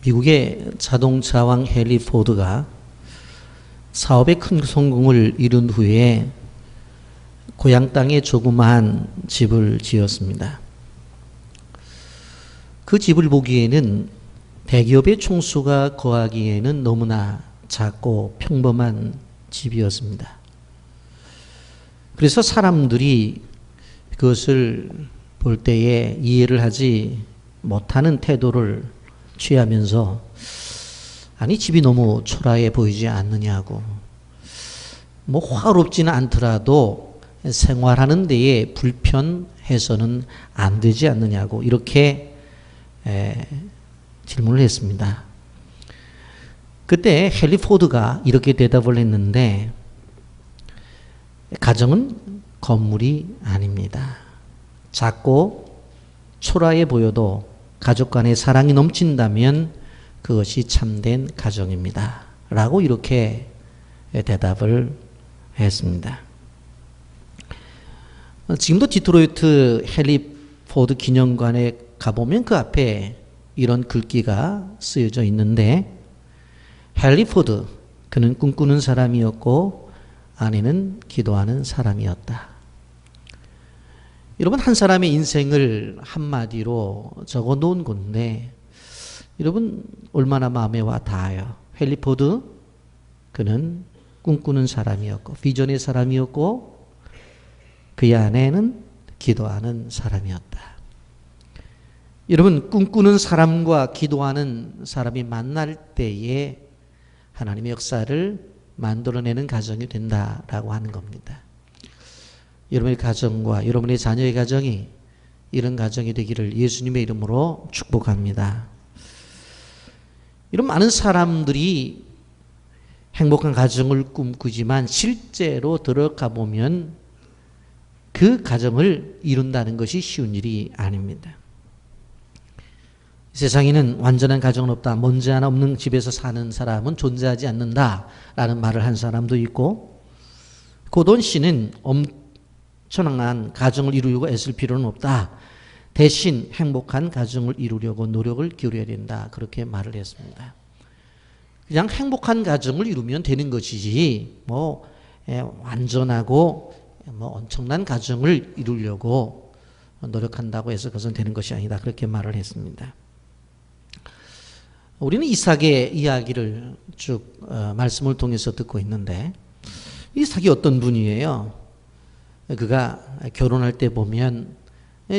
미국의 자동차왕 헨리 포드가 사업에 큰 성공을 이룬 후에 고향 땅에 조그마한 집을 지었습니다. 그 집을 보기에는 대기업의 총수가 거하기에는 너무나 작고 평범한 집이었습니다. 그래서 사람들이 그것을 볼 때에 이해를 하지 못하는 태도를 취하면서 아니 집이 너무 초라해 보이지 않느냐고, 뭐 화롭지는 않더라도 생활하는 데에 불편해서는 안 되지 않느냐고 이렇게 질문을 했습니다. 그때 헨리 포드가 이렇게 대답을 했는데, 가정은 건물이 아닙니다. 작고 초라해 보여도 가족 간의 사랑이 넘친다면 그것이 참된 가정입니다. 라고 이렇게 대답을 했습니다. 지금도 디트로이트 헨리 포드 기념관에 가보면 그 앞에 이런 글귀가 쓰여져 있는데, 헨리 포드, 그는 꿈꾸는 사람이었고 아내는 기도하는 사람이었다. 여러분, 한 사람의 인생을 한마디로 적어 놓은 건데, 여러분 얼마나 마음에 와 닿아요. 헨리 포드, 그는 꿈꾸는 사람이었고 비전의 사람이었고 그의 아내는 기도하는 사람이었다. 여러분, 꿈꾸는 사람과 기도하는 사람이 만날 때에 하나님의 역사를 만들어내는 가정이 된다라고 하는 겁니다. 여러분의 가정과 여러분의 자녀의 가정이 이런 가정이 되기를 예수님의 이름으로 축복합니다. 이런 많은 사람들이 행복한 가정을 꿈꾸지만 실제로 들어가 보면 그 가정을 이룬다는 것이 쉬운 일이 아닙니다. 세상에는 완전한 가정은 없다, 먼지 하나 없는 집에서 사는 사람은 존재하지 않는다라는 말을 한 사람도 있고, 고돈 씨는 엄청난 가정을 이루려고 애쓸 필요는 없다, 대신 행복한 가정을 이루려고 노력을 기울여야 된다, 그렇게 말을 했습니다. 그냥 행복한 가정을 이루면 되는 것이지 완전하고 엄청난 가정을 이루려고 노력한다고 해서 그것은 되는 것이 아니다, 그렇게 말을 했습니다. 우리는 이삭의 이야기를 쭉 말씀을 통해서 듣고 있는데, 이삭이 어떤 분이에요? 그가 결혼할 때 보면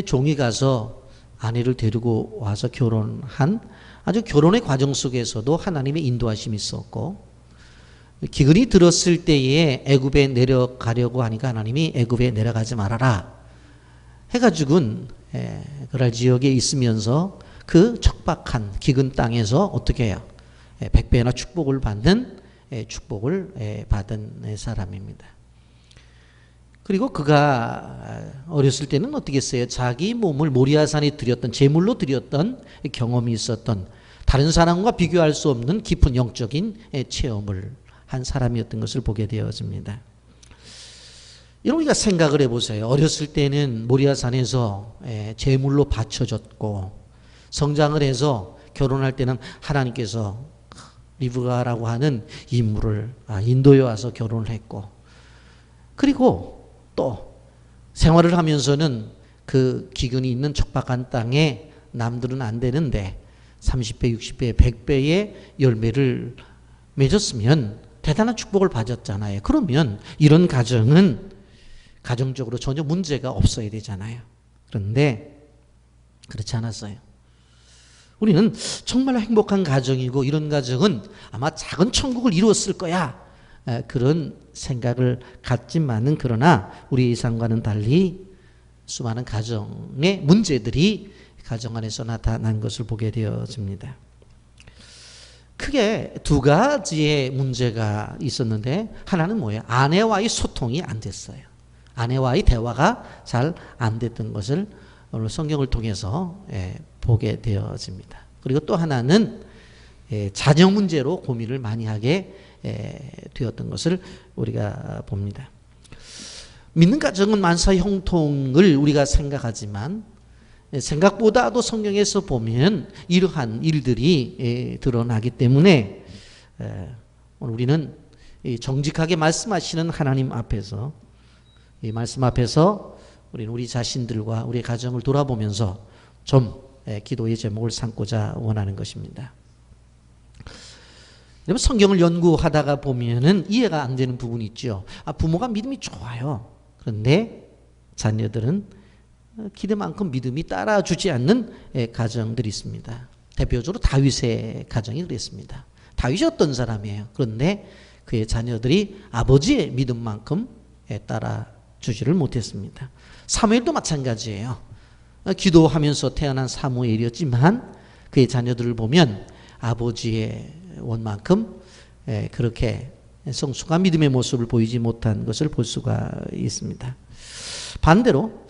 종이 가서 아내를 데리고 와서 결혼한, 아주 결혼의 과정 속에서도 하나님의 인도하심이 있었고, 기근이 들었을 때에 애굽에 내려가려고 하니까 하나님이 애굽에 내려가지 말아라 해가지고는 그랄 지역에 있으면서 그 척박한 기근 땅에서 어떻게 해요? 100배나 축복을 받는 사람입니다. 그리고 그가 어렸을 때는 어떻게 했어요? 자기 몸을 모리아산에 드렸던, 제물로 드렸던 경험이 있었던, 다른 사람과 비교할 수 없는 깊은 영적인 체험을 한 사람이었던 것을 보게 되어집니다. 여러분, 우리가 생각을 해보세요. 어렸을 때는 모리아산에서 제물로 바쳐졌고, 성장을 해서 결혼할 때는 하나님께서 리브가라고 하는 인물을 인도에 와서 결혼을 했고, 그리고 또 생활을 하면서는 그 기근이 있는 척박한 땅에 남들은 안 되는데 30배, 60배, 100배의 열매를 맺었으면 대단한 축복을 받았잖아요. 그러면 이런 가정은 가정적으로 전혀 문제가 없어야 되잖아요. 그런데 그렇지 않았어요. 우리는 정말 행복한 가정이고 이런 가정은 아마 작은 천국을 이루었을 거야, 그런 생각을 갖지만은, 그러나 우리 이상과는 달리 수많은 가정의 문제들이 가정 안에서 나타난 것을 보게 되어집니다. 크게 두 가지의 문제가 있었는데, 하나는 뭐예요? 아내와의 소통이 안 됐어요. 아내와의 대화가 잘 안 됐던 것을 오늘 성경을 통해서 보게 되어집니다. 그리고 또 하나는 자녀 문제로 고민을 많이 하게 되었던 것을 우리가 봅니다. 믿는 가정은 만사 형통을 우리가 생각하지만 생각보다도 성경에서 보면 이러한 일들이 드러나기 때문에 오늘 우리는 정직하게 말씀하시는 하나님 앞에서, 이 말씀 앞에서 우리는 우리 자신들과 우리 가정을 돌아보면서 좀 기도의 제목을 삼고자 원하는 것입니다. 여러분, 성경을 연구하다가 보면은 이해가 안 되는 부분이 있죠. 부모가 믿음이 좋아요. 그런데 자녀들은 기대만큼 믿음이 따라주지 않는 가정들이 있습니다. 대표적으로 다윗의 가정이 그랬습니다. 다윗이 어떤 사람이에요? 그런데 그의 자녀들이 아버지의 믿음만큼 따라주지를 못했습니다. 사무엘도 마찬가지예요. 기도하면서 태어난 사무엘이었지만 그의 자녀들을 보면 아버지의 원만큼 그렇게 성숙한 믿음의 모습을 보이지 못한 것을 볼 수가 있습니다. 반대로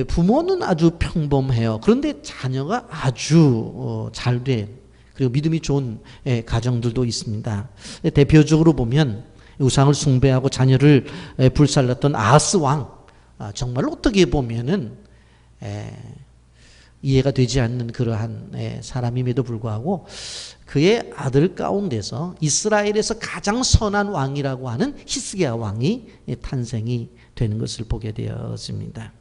부모는 아주 평범해요. 그런데 자녀가 아주 잘된, 그리고 믿음이 좋은 가정들도 있습니다. 대표적으로 보면 우상을 숭배하고 자녀를 불살랐던 아하스 왕, 정말로 어떻게 보면은 이해가 되지 않는 그러한 사람임에도 불구하고 그의 아들 가운데서 이스라엘에서 가장 선한 왕이라고 하는 히스기야 왕이 탄생이 되는 것을 보게 되었습니다.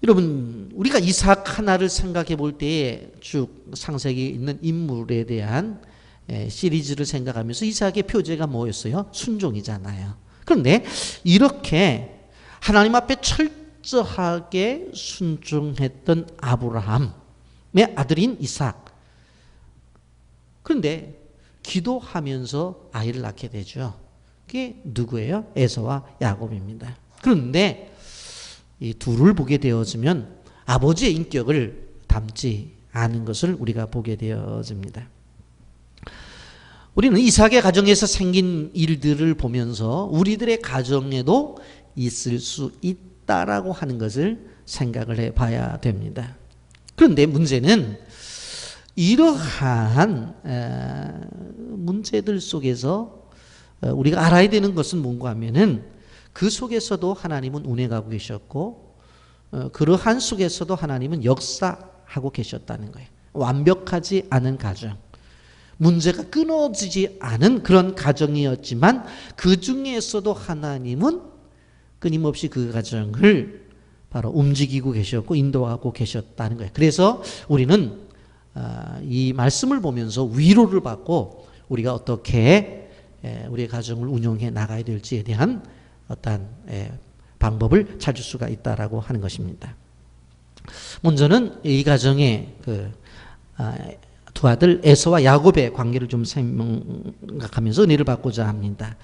여러분, 우리가 이삭 하나를 생각해 볼 때에 쭉 창세기에 있는 인물에 대한 시리즈를 생각하면서 이삭의 표제가 뭐였어요? 순종이잖아요. 그런데 이렇게 하나님 앞에 철저하게 순종했던 아브라함의 아들인 이삭, 그런데 기도하면서 아이를 낳게 되죠. 그게 누구예요? 에서와 야곱입니다. 그런데 이 둘을 보게 되어지면 아버지의 인격을 담지 않은 것을 우리가 보게 되어집니다. 우리는 이삭의 가정에서 생긴 일들을 보면서 우리들의 가정에도 있을 수 있다라고 하는 것을 생각을 해봐야 됩니다. 그런데 문제는 이러한 문제들 속에서 우리가 알아야 되는 것은 뭔가 하면은 그 속에서도 하나님은 운행하고 계셨고 그러한 속에서도 하나님은 역사하고 계셨다는 거예요. 완벽하지 않은 가정, 문제가 끊어지지 않은 그런 가정이었지만 그 중에서도 하나님은 끊임없이 그 가정을 바로 움직이고 계셨고 인도하고 계셨다는 거예요. 그래서 우리는 이 말씀을 보면서 위로를 받고 우리가 어떻게 우리의 가정을 운영해 나가야 될지에 대한 어떤 방법을 찾을 수가 있다라고 하는 것입니다. 먼저는 이 가정의 두 아들 에서와 야곱의 관계를 좀 생각하면서 은혜를 받고자 합니다.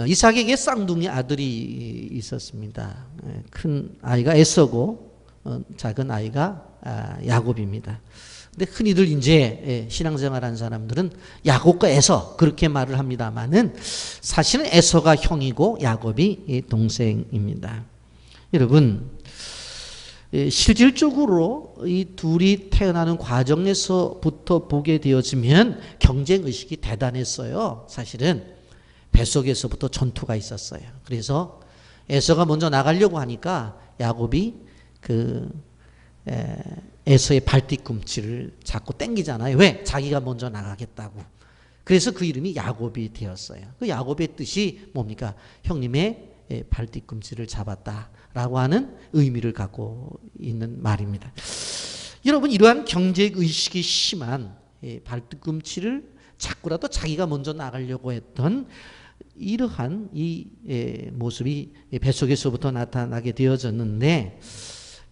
이삭에게 쌍둥이 아들이 있었습니다. 큰 아이가 에서고 작은 아이가 야곱입니다. 근데 흔히들 이제 신앙생활한 사람들은 야곱과 에서 그렇게 말을 합니다만은 사실은 에서가 형이고 야곱이 동생입니다. 여러분, 실질적으로 이 둘이 태어나는 과정에서부터 보게 되어지면 경쟁 의식이 대단했어요. 사실은 뱃속에서부터 전투가 있었어요. 그래서 에서가 먼저 나가려고 하니까 야곱이 에서의 발뒤꿈치를 잡고 땡기잖아요. 왜? 자기가 먼저 나가겠다고. 그래서 그 이름이 야곱이 되었어요. 그 야곱의 뜻이 뭡니까? 형님의 발뒤꿈치를 잡았다라고 하는 의미를 갖고 있는 말입니다. 여러분, 이러한 경쟁의식이 심한 발뒤꿈치를 잡고라도 자기가 먼저 나가려고 했던 이러한 이 모습이 뱃속에서부터 나타나게 되어졌는데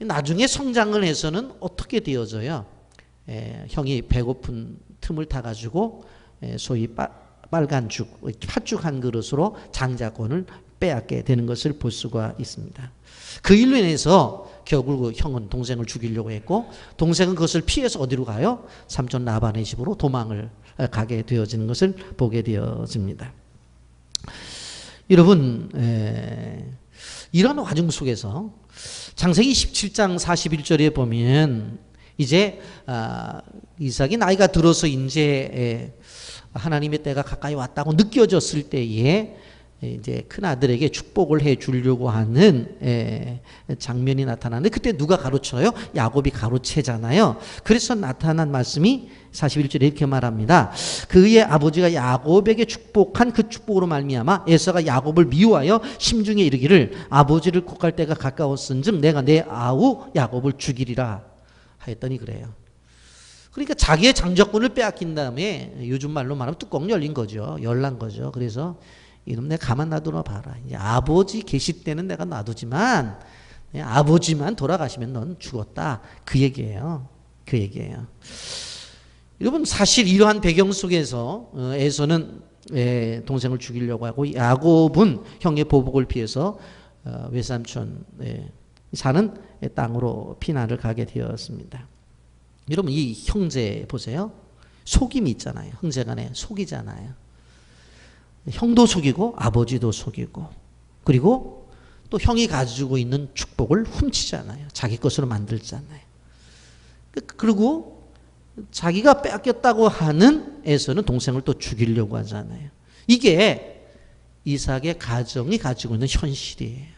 나중에 성장을 해서는 어떻게 되어져요? 형이 배고픈 틈을 타가지고 소위 빨간 죽, 팥죽 한 그릇으로 장자권을 빼앗게 되는 것을 볼 수가 있습니다. 그 일로 인해서 결국 형은 동생을 죽이려고 했고 동생은 그것을 피해서 어디로 가요? 삼촌 라반의 집으로 도망을 가게 되어지는 것을 보게 되어집니다. 여러분, 이런 과정 속에서 창세기 27장 41절에 보면 이제 이삭이 나이가 들어서 이제 하나님의 때가 가까이 왔다고 느껴졌을 때에 이제 큰 아들에게 축복을 해 주려고 하는 장면이 나타나는데 그때 누가 가로쳐요? 야곱이 가로채잖아요. 그래서 나타난 말씀이 41절에 이렇게 말합니다. 그의 아버지가 야곱에게 축복한 그 축복으로 말미암아 에서가 야곱을 미워하여 심중에 이르기를 아버지를 곡할 때가 가까웠은즉 내가 내 아우 야곱을 죽이리라 하였더니 그래요. 그러니까 자기의 장자권을 빼앗긴 다음에 요즘 말로 말하면 뚜껑 열린 거죠. 열난 거죠. 그래서 이놈 내가 가만 놔두나 봐라. 이제 아버지 계실 때는 내가 놔두지만 아버지만 돌아가시면 넌 죽었다. 그 얘기예요. 그 얘기예요. 여러분 사실 이러한 배경 속에서 에서는 동생을 죽이려고 하고 야곱은 형의 보복을 피해서 외삼촌 사는 땅으로 피난을 가게 되었습니다. 여러분 이 형제 보세요. 속임이 있잖아요. 형제간에 속이잖아요. 형도 속이고 아버지도 속이고 그리고 또 형이 가지고 있는 축복을 훔치잖아요. 자기 것으로 만들잖아요. 그리고 자기가 빼앗겼다고 하는 에서는 동생을 또 죽이려고 하잖아요. 이게 이삭의 가정이 가지고 있는 현실이에요.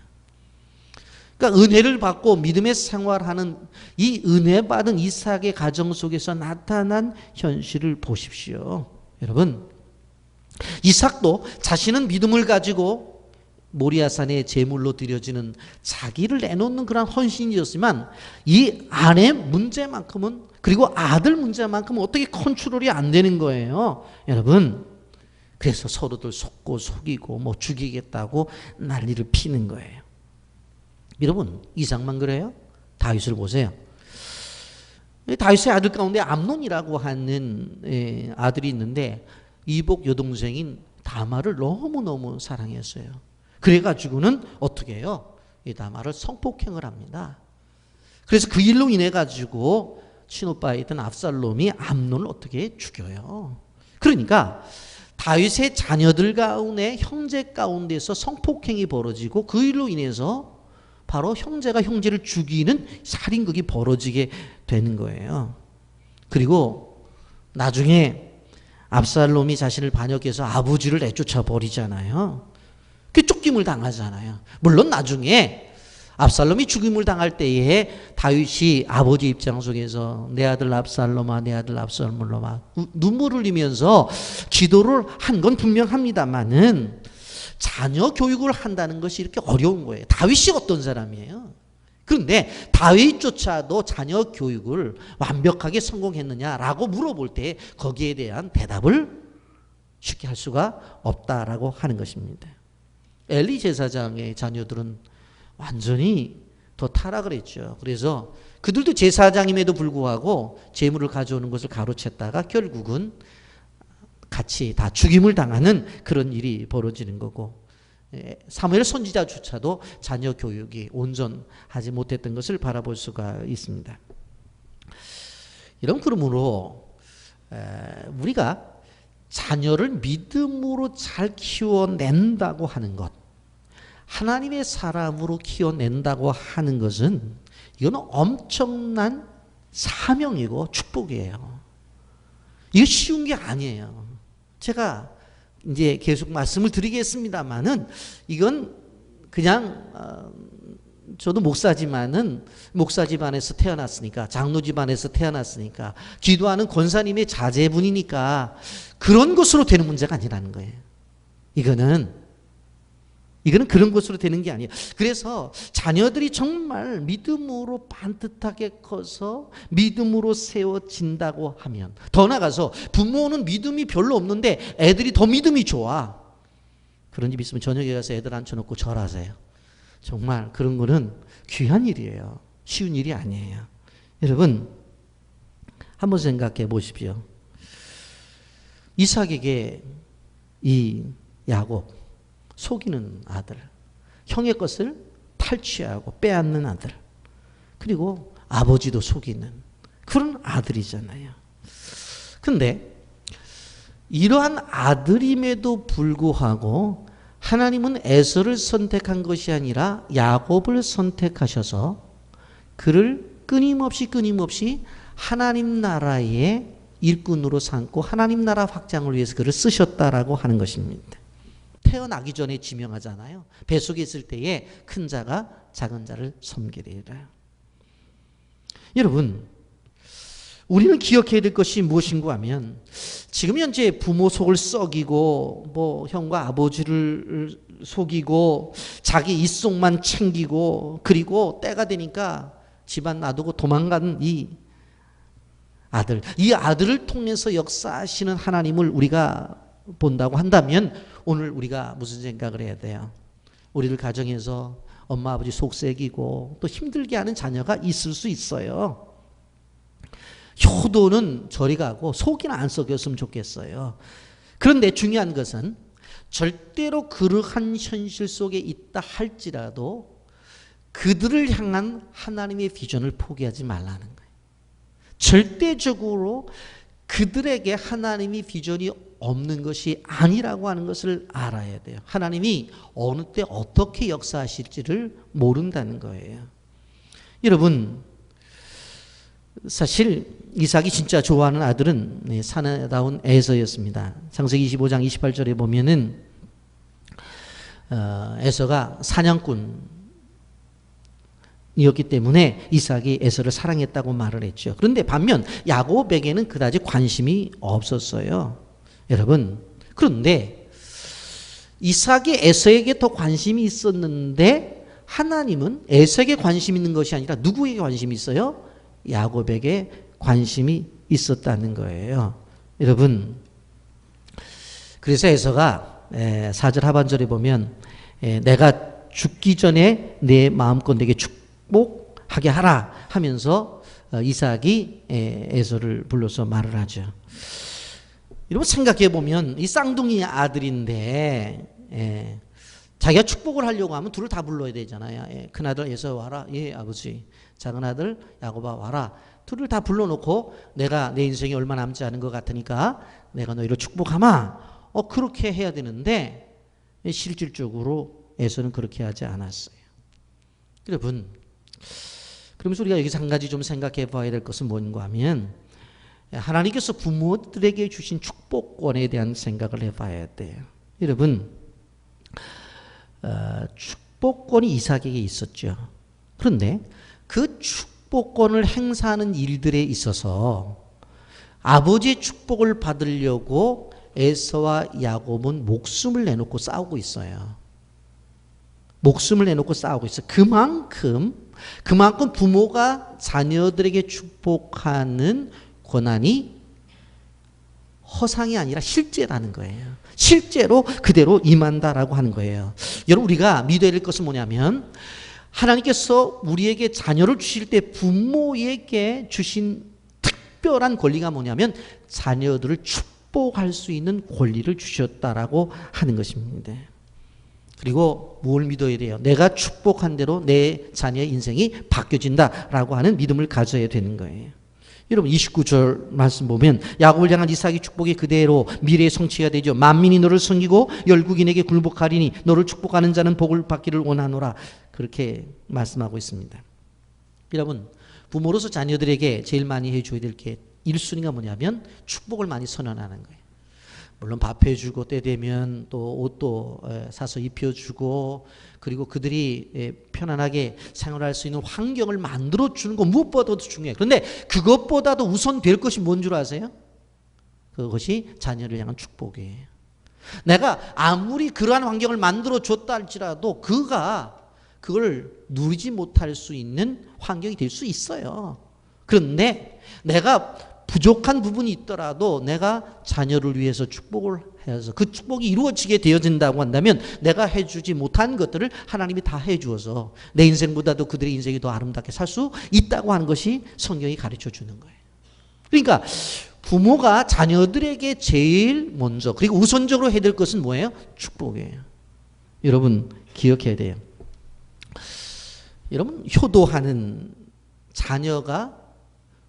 그러니까 은혜를 받고 믿음의 생활하는 이 은혜 받은 이삭의 가정 속에서 나타난 현실을 보십시오. 여러분 이삭도 자신은 믿음을 가지고 모리아산에 제물로 드려지는 자기를 내놓는 그런 헌신이었지만 이 아내 문제만큼은 그리고 아들 문제만큼은 어떻게 컨트롤이 안 되는 거예요. 여러분 그래서 서로들 속고 속이고 뭐 죽이겠다고 난리를 피는 거예요. 여러분 이삭만 그래요? 다윗을 보세요. 다윗의 아들 가운데 암논이라고 하는 아들이 있는데 이복 여동생인 다말을 너무너무 사랑했어요. 그래가지고는 어떻게 해요? 이 다말을 성폭행을 합니다. 그래서 그 일로 인해 가지고 친오빠이던 압살롬이 암논을 어떻게 죽여요. 그러니까 다윗의 자녀들 가운데 형제 가운데서 성폭행이 벌어지고 그 일로 인해서 바로 형제가 형제를 죽이는 살인극이 벌어지게 되는 거예요. 그리고 나중에 압살롬이 자신을 반역해서 아버지를 내쫓아 버리잖아요. 그 쫓김을 당하잖아요. 물론 나중에 압살롬이 죽임을 당할 때에 다윗이 아버지 입장 속에서 내 아들 압살롬아 내 아들 압살롬아 눈물을 흘리면서 기도를 한 건 분명합니다만은 자녀 교육을 한다는 것이 이렇게 어려운 거예요. 다윗이 어떤 사람이에요? 그런데 다윗조차도 자녀 교육을 완벽하게 성공했느냐라고 물어볼 때 거기에 대한 대답을 쉽게 할 수가 없다라고 하는 것입니다. 엘리 제사장의 자녀들은 완전히 더 타락을 했죠. 그래서 그들도 제사장임에도 불구하고 재물을 가져오는 것을 가로챘다가 결국은 같이 다 죽임을 당하는 그런 일이 벌어지는 거고 사무엘 선지자조차도 자녀 교육이 온전하지 못했던 것을 바라볼 수가 있습니다. 이런 그러므로 우리가 자녀를 믿음으로 잘 키워낸다고 하는 것 하나님의 사람으로 키워낸다고 하는 것은 이거는 엄청난 사명이고 축복이에요. 이거 쉬운 게 아니에요. 제가 이제 계속 말씀을 드리겠습니다만은 이건 그냥 저도 목사지만은 목사 집안에서 태어났으니까 장로 집안에서 태어났으니까 기도하는 권사님의 자제분이니까 그런 것으로 되는 문제가 아니라는 거예요. 이거는 그런 것으로 되는 게 아니에요. 그래서 자녀들이 정말 믿음으로 반듯하게 커서 믿음으로 세워진다고 하면 더 나아가서 부모는 믿음이 별로 없는데 애들이 더 믿음이 좋아. 그런 집 있으면 저녁에 가서 애들 앉혀놓고 절하세요. 정말 그런 거는 귀한 일이에요. 쉬운 일이 아니에요. 여러분 한번 생각해 보십시오. 이삭에게 이 야곱 속이는 아들, 형의 것을 탈취하고 빼앗는 아들, 그리고 아버지도 속이는 그런 아들이잖아요. 근데 이러한 아들임에도 불구하고 하나님은 에서를 선택한 것이 아니라 야곱을 선택하셔서 그를 끊임없이 하나님 나라의 일꾼으로 삼고 하나님 나라 확장을 위해서 그를 쓰셨다라고 하는 것입니다. 태어나기 전에 지명하잖아요. 뱃속에 있을 때에 큰 자가 작은 자를 섬기리라. 여러분, 우리는 기억해야 될 것이 무엇인가 하면 지금 현재 부모 속을 썩이고 뭐 형과 아버지를 속이고 자기 입속만 챙기고 그리고 때가 되니까 집안 놔두고 도망간 이 아들을 통해서 역사하시는 하나님을 우리가 본다고 한다면 오늘 우리가 무슨 생각을 해야 돼요? 우리들 가정에서 엄마 아버지 속썩이고 또 힘들게 하는 자녀가 있을 수 있어요. 효도는 저리 가고 속이나 안 썩였으면 좋겠어요. 그런데 중요한 것은 절대로 그러한 현실 속에 있다 할지라도 그들을 향한 하나님의 비전을 포기하지 말라는 거예요. 절대적으로 그들에게 하나님이 비전이 없는 것이 아니라고 하는 것을 알아야 돼요. 하나님이 어느 때 어떻게 역사하실지를 모른다는 거예요. 여러분, 사실 이삭이 진짜 좋아하는 아들은 사내다운 에서였습니다. 창세기 25장 28절에 보면은 에서가 사냥꾼이었기 때문에 이삭이 에서를 사랑했다고 말을 했죠. 그런데 반면 야곱에게는 그다지 관심이 없었어요. 여러분, 그런데 이삭이 에서에게 더 관심이 있었는데 하나님은 에서에게 관심 있는 것이 아니라 누구에게 관심이 있어요? 야곱에게 관심이 있었다는 거예요. 여러분, 그래서 에서가 4절 하반절에 보면 내가 죽기 전에 내 마음껏 내게 축복하게 하라 하면서 이삭이 에서를 불러서 말을 하죠. 여러분, 생각해 보면 이 쌍둥이 아들인데 자기가 축복을 하려고 하면 둘을 다 불러야 되잖아요. 큰아들 에서 와라. 예, 아버지. 작은 아들 야곱아 와라. 둘을 다 불러놓고 내가 내 인생이 얼마 남지 않은 것 같으니까 내가 너희를 축복하마. 그렇게 해야 되는데 실질적으로 에서는 그렇게 하지 않았어요. 여러분, 그러면서 우리가 여기서 한 가지 좀 생각해 봐야 될 것은 뭔가 하면 하나님께서 부모들에게 주신 축복권에 대한 생각을 해봐야 돼요. 여러분, 축복권이 이삭에게 있었죠. 그런데 그 축복권을 행사하는 일들에 있어서 아버지의 축복을 받으려고 에서와 야곱은 목숨을 내놓고 싸우고 있어요. 목숨을 내놓고 싸우고 있어요. 그만큼 부모가 자녀들에게 축복하는 권한이 허상이 아니라 실제라는 거예요. 실제로 그대로 임한다라고 하는 거예요. 여러분, 우리가 믿어야 될 것은 뭐냐면 하나님께서 우리에게 자녀를 주실 때 부모에게 주신 특별한 권리가 뭐냐면 자녀들을 축복할 수 있는 권리를 주셨다라고 하는 것입니다. 그리고 뭘 믿어야 돼요? 내가 축복한 대로 내 자녀의 인생이 바뀌어진다라고 하는 믿음을 가져야 되는 거예요. 여러분, 29절 말씀 보면 야곱을 향한 이삭의 축복이 그대로 미래의 성취가 되죠. 만민이 너를 섬기고 열국인에게 굴복하리니 너를 축복하는 자는 복을 받기를 원하노라. 그렇게 말씀하고 있습니다. 여러분, 부모로서 자녀들에게 제일 많이 해줘야 될 게 1순위가 뭐냐면 축복을 많이 선언하는 거예요. 물론 밥 해주고 때 되면 또 옷도 사서 입혀주고 그리고 그들이 편안하게 생활할 수 있는 환경을 만들어주는 것 무엇보다도 중요해요. 그런데 그것보다도 우선 될 것이 뭔 줄 아세요? 그것이 자녀를 향한 축복이에요. 내가 아무리 그러한 환경을 만들어줬다 할지라도 그걸 누리지 못할 수 있는 환경이 될 수 있어요. 그런데 내가 부족한 부분이 있더라도 내가 자녀를 위해서 축복을 해서 그 축복이 이루어지게 되어진다고 한다면 내가 해주지 못한 것들을 하나님이 다 해주어서 내 인생보다도 그들의 인생이 더 아름답게 살 수 있다고 하는 것이 성경이 가르쳐 주는 거예요. 그러니까 부모가 자녀들에게 제일 먼저 그리고 우선적으로 해야 될 것은 뭐예요? 축복이에요. 여러분, 기억해야 돼요. 여러분, 효도하는 자녀가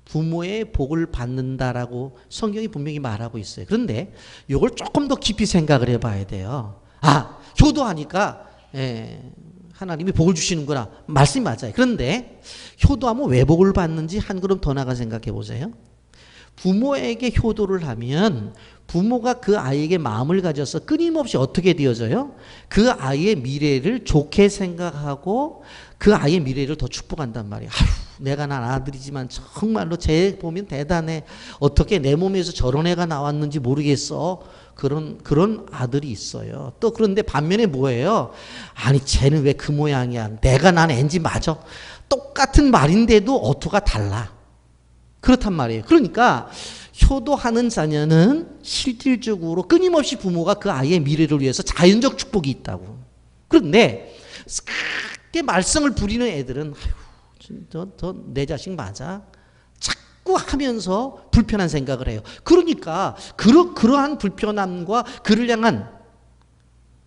부모의 복을 받는다라고 성경이 분명히 말하고 있어요. 그런데 이걸 조금 더 깊이 생각을 해봐야 돼요. 효도하니까 하나님이 복을 주시는구나. 말씀이 맞아요. 그런데 효도하면 왜 복을 받는지 한 걸음 더 나가 생각해 보세요. 부모에게 효도를 하면 부모가 그 아이에게 마음을 가져서 끊임없이 어떻게 되어져요? 그 아이의 미래를 좋게 생각하고 그 아이의 미래를 더 축복한단 말이에요. 아휴, 내가 난 아들이지만 정말로 쟤 보면 대단해. 어떻게 내 몸에서 저런 애가 나왔는지 모르겠어. 그런 아들이 있어요. 또 그런데 반면에 뭐예요? 아니 쟤는 왜 그 모양이야. 내가 난 앤지 맞아. 똑같은 말인데도 어투가 달라. 그렇단 말이에요. 그러니까 효도하는 자녀는 실질적으로 끊임없이 부모가 그 아이의 미래를 위해서 자연적 축복이 있다고. 그런데 그렇게 말썽을 부리는 애들은 내 자식 맞아? 자꾸 하면서 불편한 생각을 해요. 그러니까 그러한 불편함과 그를 향한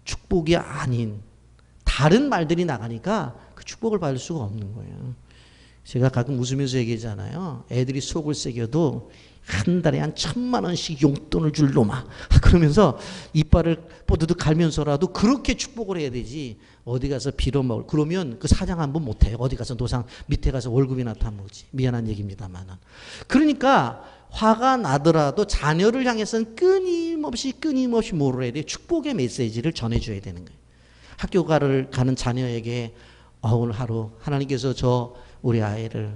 축복이 아닌 다른 말들이 나가니까 그 축복을 받을 수가 없는 거예요. 제가 가끔 웃으면서 얘기하잖아요. 애들이 속을 새겨도 한 달에 한 1,000만 원씩 용돈을 줄 놈아. 그러면서 이빨을 뽀드득 갈면서라도 그렇게 축복을 해야 되지. 어디 가서 빌어먹을. 그러면 그 사장 한번 못해요. 어디 가서 노상 밑에 가서 월급이나 타먹지. 미안한 얘기입니다만은. 그러니까 화가 나더라도 자녀를 향해서는 끊임없이 뭐를 해야 돼요? 축복의 메시지를 전해줘야 되는 거예요. 학교 가는 자녀에게 오늘 하루 하나님께서 우리 아이를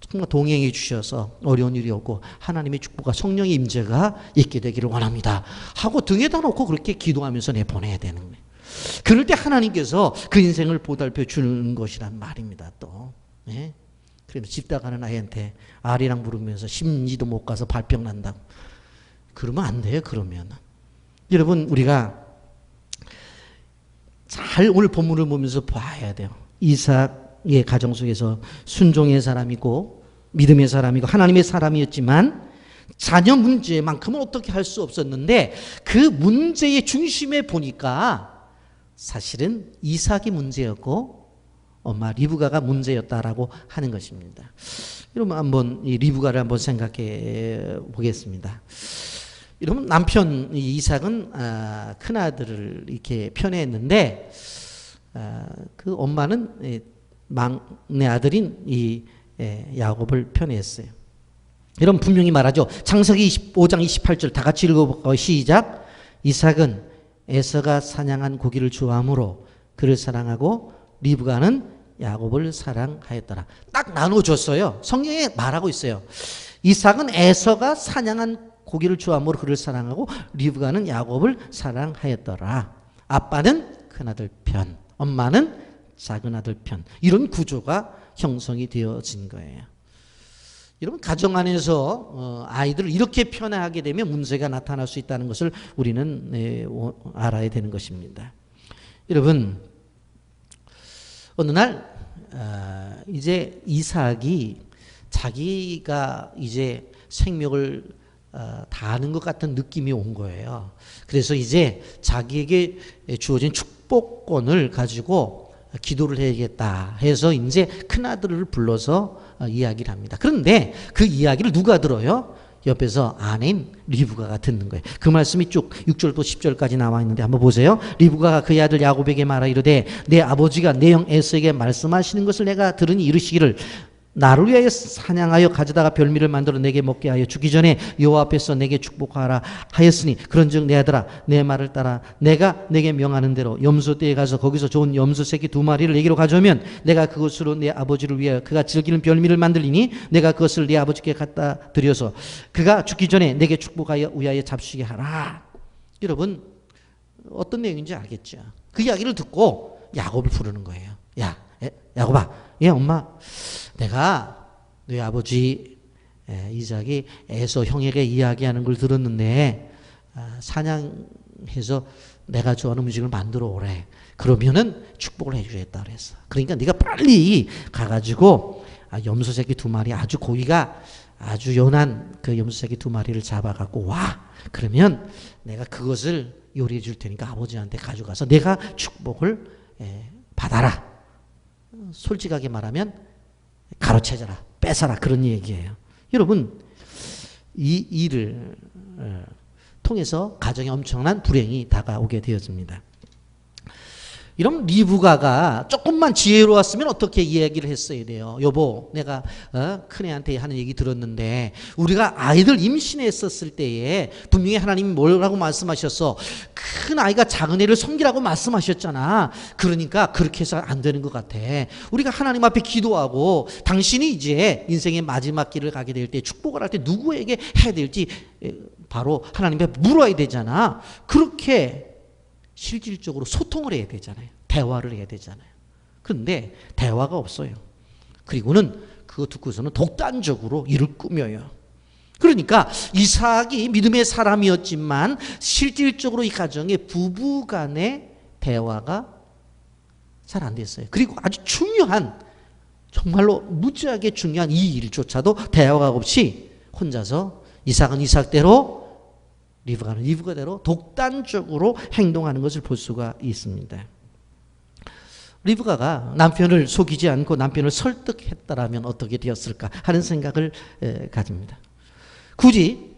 정말 동행해 주셔서 어려운 일이 없고 하나님의 축복과 성령의 임재가 있게 되기를 원합니다 하고 등에다 놓고 그렇게 기도하면서 내보내야 되는 거예요. 그럴 때 하나님께서 그 인생을 보살펴 주는 것이란 말입니다. 또 예? 그래도 집다 가는 아이한테 아리랑 부르면서 심지도 못 가서 발병 난다고 그러면 안 돼요. 그러면 여러분 우리가 잘 오늘 본문을 보면서 봐야 돼요. 이삭의 가정 속에서 순종의 사람이고 믿음의 사람이고 하나님의 사람이었지만 자녀 문제만큼은 어떻게 할 수 없었는데 그 문제의 중심에 보니까 사실은 이삭이 문제였고 엄마 리브가가 문제였다라고 하는 것입니다. 여러분 한번 이 리브가를 한번 생각해 보겠습니다. 여러분 남편 이삭은 큰 아들을 이렇게 편애했는데 그 엄마는 막내 아들인 이 야곱을 편애했어요. 여러분 분명히 말하죠. 창세기 25장 28절 다 같이 읽어볼까요? 시작. 이삭은 에서가 사냥한 고기를 좋아하므로 그를 사랑하고 리브가는 야곱을 사랑하였더라. 딱 나눠줬어요. 성경에 말하고 있어요. 이삭은 에서가 사냥한 고기를 좋아하므로 그를 사랑하고 리브가는 야곱을 사랑하였더라. 아빠는 큰아들 편, 엄마는 작은 아들 편. 이런 구조가 형성이 되어진 거예요. 여러분 가정 안에서 아이들을 이렇게 편애하게 되면 문제가 나타날 수 있다는 것을 우리는 알아야 되는 것입니다. 여러분 어느 날 이제 이삭이 자기가 이제 생명을 다하는 것 같은 느낌이 온 거예요. 그래서 이제 자기에게 주어진 축복권을 가지고 기도를 해야겠다 해서 이제 큰아들을 불러서 이야기를 합니다. 그런데 그 이야기를 누가 들어요? 옆에서 아내인 리브가가 듣는 거예요. 그 말씀이 쭉 6절부터 10절까지 나와 있는데 한번 보세요. 리브가가 그의 아들 야곱에게 말하 이르되 내 아버지가 내 형 에서에게 말씀하시는 것을 내가 들으니 이르시기를 나를 위하여 사냥하여 가져다가 별미를 만들어 내게 먹게 하여 죽기 전에 여호와 앞에서 내게 축복하라 하였으니 그런즉 내 아들아 내 말을 따라 내가 내게 명하는 대로 염소떼에 가서 거기서 좋은 염소 새끼 2마리를 내게로 가져오면 내가 그것으로 내 아버지를 위하여 그가 즐기는 별미를 만들리니 내가 그것을 네 아버지께 갖다 드려서 그가 죽기 전에 내게 축복하여 위하여 잡수게 하라. 여러분 어떤 내용인지 알겠죠? 그 이야기를 듣고 야곱을 부르는 거예요. 야곱아 엄마 내가 너희 아버지 이삭이 에서 형에게 이야기하는 걸 들었는데 사냥해서 내가 좋아하는 음식을 만들어 오래. 그러면은 축복을 해주겠다 그랬어. 그러니까 네가 빨리 가가지고 염소 새끼 2마리 아주 고기가 아주 연한 그 염소 새끼 2마리를 잡아갖고 와. 그러면 내가 그것을 요리해 줄 테니까 아버지한테 가져가서 내가 축복을 받아라. 솔직하게 말하면 가로채져라, 뺏어라 그런 얘기예요. 여러분 이 일을 통해서 가정에 엄청난 불행이 다가오게 되었습니다. 이런 리브가가 조금만 지혜로웠으면 어떻게 이야기를 했어야 돼요. 여보, 내가 큰애한테 하는 얘기 들었는데 우리가 아이들 임신했었을 때에 분명히 하나님이 뭐라고 말씀하셨어? 큰 아이가 작은 애를 섬기라고 말씀하셨잖아. 그러니까 그렇게 해서 안 되는 것 같아. 우리가 하나님 앞에 기도하고 당신이 이제 인생의 마지막 길을 가게 될 때 축복을 할 때 누구에게 해야 될지 바로 하나님 앞에 물어야 되잖아. 그렇게 실질적으로 소통을 해야 되잖아요. 대화를 해야 되잖아요. 그런데 대화가 없어요. 그리고는 그거 듣고서는 독단적으로 일을 꾸며요. 그러니까 이삭이 믿음의 사람이었지만 실질적으로 이 가정에 부부 간의 대화가 잘 안 됐어요. 그리고 아주 중요한, 정말로 무지하게 중요한 이 일조차도 대화가 없이 혼자서 이삭은 이삭대로 리브가는 리브가대로 독단적으로 행동하는 것을 볼 수가 있습니다. 리브가가 남편을 속이지 않고 남편을 설득했다라면 어떻게 되었을까 하는 생각을 가집니다. 굳이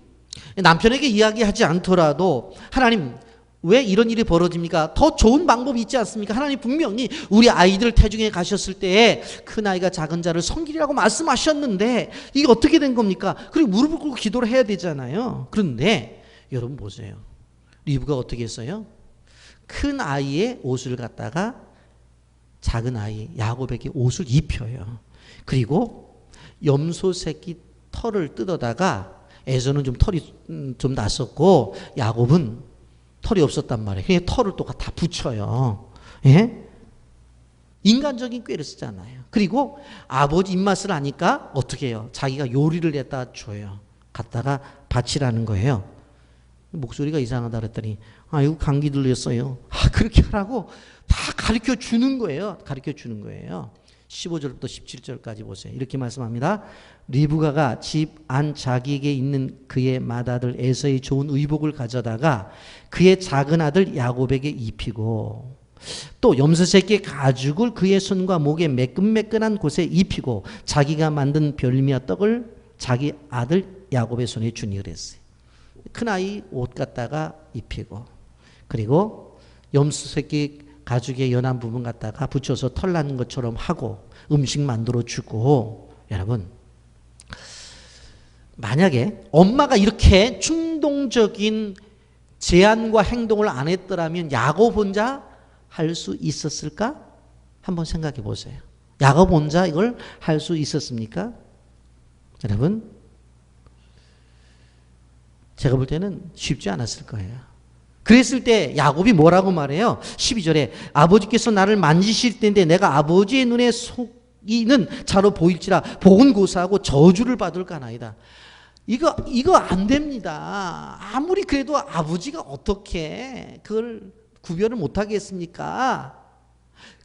남편에게 이야기하지 않더라도 하나님 왜 이런 일이 벌어집니까? 더 좋은 방법이 있지 않습니까? 하나님 분명히 우리 아이들 태중에 가셨을 때에 큰아이가 작은 자를 섬기리라고 말씀하셨는데 이게 어떻게 된 겁니까? 그리고 무릎을 꿇고 기도를 해야 되잖아요. 그런데 여러분 보세요. 리브가 어떻게 했어요? 큰 아이의 옷을 갖다가 작은 아이 야곱에게 옷을 입혀요. 그리고 염소 새끼 털을 뜯어다가 에서는 좀 털이 좀 났었고 야곱은 털이 없었단 말이에요. 그냥 털을 또 다 붙여요. 예? 인간적인 꾀를 쓰잖아요. 그리고 아버지 입맛을 아니까 어떻게 해요? 자기가 요리를 했다 줘요. 갖다가 바치라는 거예요. 목소리가 이상하다 그랬더니 아이고 감기 들렸어요. 그렇게 하라고 다 가르쳐 주는 거예요. 가르쳐 주는 거예요. 15절부터 17절까지 보세요. 이렇게 말씀합니다. 리브가가 집 안 자기에게 있는 그의 맏아들 에서의 좋은 의복을 가져다가 그의 작은 아들 야곱에게 입히고 또 염소새끼의 가죽을 그의 손과 목에 매끈매끈한 곳에 입히고 자기가 만든 별미와 떡을 자기 아들 야곱의 손에 주니 그랬어요. 큰아이 옷 갖다가 입히고 그리고 염소새끼 가죽의 연한 부분 갖다가 붙여서 털 나는 것처럼 하고 음식 만들어 주고. 여러분 만약에 엄마가 이렇게 충동적인 제안과 행동을 안 했더라면 야곱 혼자 할 수 있었을까? 한번 생각해 보세요. 야곱 혼자 이걸 할 수 있었습니까? 여러분 제가 볼 때는 쉽지 않았을 거예요. 그랬을 때 야곱이 뭐라고 말해요? 12절에 아버지께서 나를 만지실 때인데 내가 아버지의 눈에 속이는 자로 보일지라 복은 고사하고 저주를 받을까나이다. 이거 안 됩니다. 아무리 그래도 아버지가 어떻게 그걸 구별을 못하겠습니까?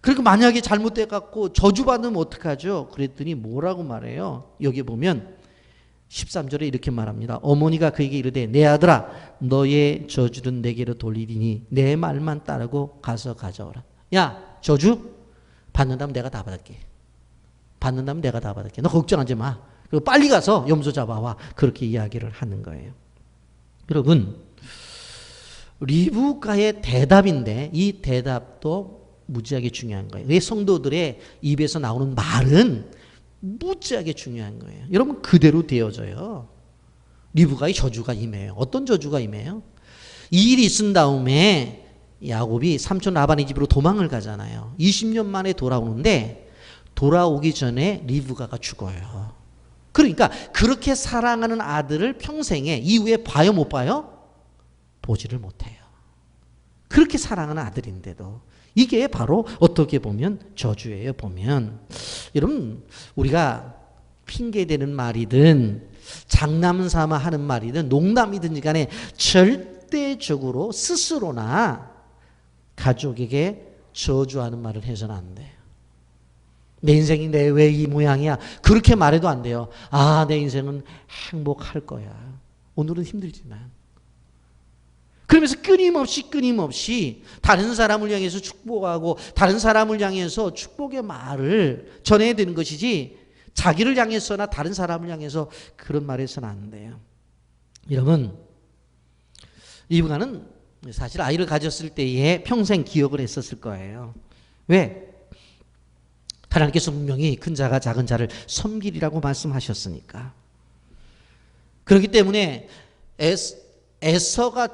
그리고 만약에 잘못돼갖고 저주받으면 어떡하죠? 그랬더니 뭐라고 말해요? 여기 보면 13절에 이렇게 말합니다. 어머니가 그에게 이르되 내 아들아 너의 저주는 내게로 돌리리니 내 말만 따르고 가서 가져오라. 야 저주 받는다면 내가 다 받을게. 받는다면 내가 다 받을게. 너 걱정하지 마. 그리고 빨리 가서 염소 잡아와. 그렇게 이야기를 하는 거예요. 여러분 리브가의 대답인데 이 대답도 무지하게 중요한 거예요. 왜 성도들의 입에서 나오는 말은 무지하게 중요한 거예요. 여러분 그대로 되어져요. 리브가의 저주가 임해요. 어떤 저주가 임해요? 이 일이 있은 다음에 야곱이 삼촌 라반의 집으로 도망을 가잖아요. 20년 만에 돌아오는데 돌아오기 전에 리브가가 죽어요. 그러니까 그렇게 사랑하는 아들을 평생에 이후에 봐요 못 봐요? 보지를 못해요. 그렇게 사랑하는 아들인데도 이게 바로 어떻게 보면 저주예요. 보면 여러분 우리가 핑계대는 말이든 장난삼아 하는 말이든 농담이든 간에 절대적으로 스스로나 가족에게 저주하는 말을 해서는 안 돼요. 내 인생이 내 왜 이 모양이야 그렇게 말해도 안 돼요. 내 인생은 행복할 거야. 오늘은 힘들지만 그러면서 끊임없이 다른 사람을 향해서 축복하고 다른 사람을 향해서 축복의 말을 전해야 되는 것이지 자기를 향해서나 다른 사람을 향해서 그런 말을 해서는 안 돼요. 여러분 리브가는 사실 아이를 가졌을 때에 평생 기억을 했었을 거예요. 왜? 하나님께서 분명히 큰 자가 작은 자를 섬기리라고 말씀하셨으니까. 그렇기 때문에 에서가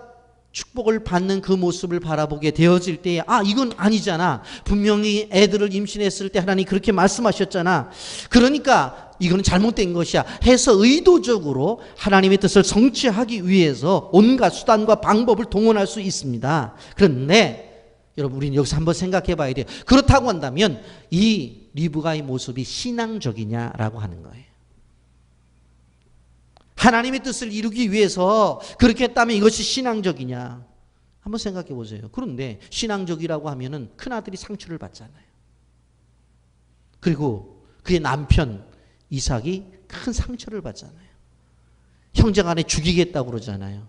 축복을 받는 그 모습을 바라보게 되어질 때에 이건 아니잖아. 분명히 애들을 임신했을 때 하나님 그렇게 말씀하셨잖아. 그러니까 이거는 잘못된 것이야 해서 의도적으로 하나님의 뜻을 성취하기 위해서 온갖 수단과 방법을 동원할 수 있습니다. 그런데 여러분 우리는 여기서 한번 생각해 봐야 돼요. 그렇다고 한다면 이 리브가의 모습이 신앙적이냐라고 하는 거예요. 하나님의 뜻을 이루기 위해서 그렇게 했다면 이것이 신앙적이냐? 한번 생각해 보세요. 그런데 신앙적이라고 하면은 큰아들이 상처를 받잖아요. 그리고 그의 남편 이삭이 큰 상처를 받잖아요. 형제간에 죽이겠다고 그러잖아요.